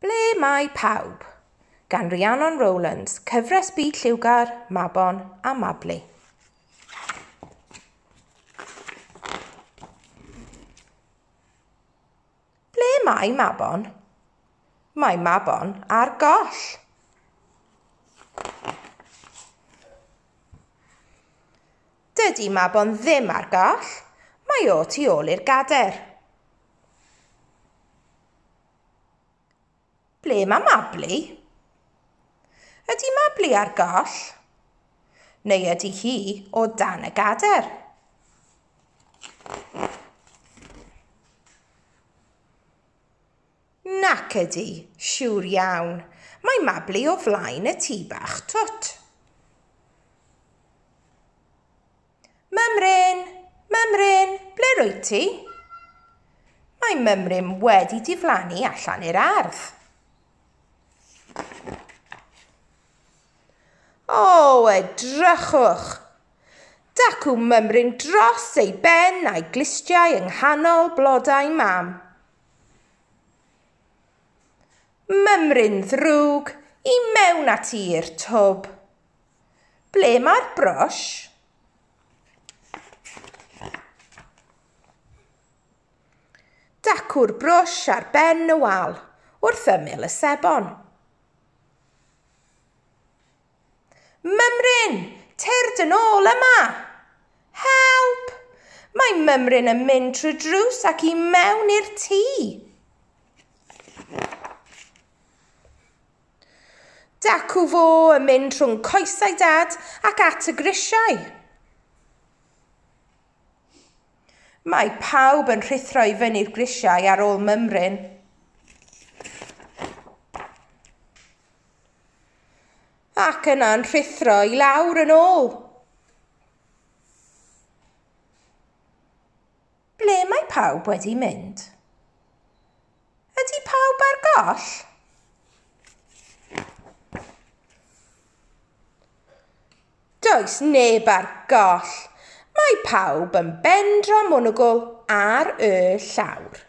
Ble mae pawb? Gan Rhiannon Rowlands, cyfres byd lliwgar, Mabon a Mabli. Ble mae Mabon? Mae Mabon ar goll. Dydy Mabon ddim ar goll, mae o tu ôl i'r gadair. Ble mae Mabli? Ydy Mabli ar goll? Neu ydy hi o dan y gadair? Nac ydy, siŵr iawn. Mae Mabli o flaen y tŷ bach twt. Mymryn, Mymryn, ble rwyt ti? Mae Mymryn wedi diflannu allan i'r ardd. O, edrychwch! Dacw Mymryn dros ei ben a'i glistiau yng nghanol blodau mam. Mymryn ddrwg i mewn ati i'r twb. Ble mae'r brwsh? Dacw'r brwsh ar ben y wal wrth ymyl y sebon. Mymryn, tyrd yn ôl yma! Help! Mae Mymryn yn mynd trwy drws ac i mewn i'r tŷ. Dacw fo yn mynd rhwng coesau dad ac at y grisiau. Mae pawb yn rhuthro i fyny'r grisiau ar ôl Mymryn. Ac yna'n rhuthro i lawr yn ôl. Ble mae pawb wedi mynd? Ydy pawb ar goll? Does neb ar goll. Mae pawb yn bendro monogl ar y llawr.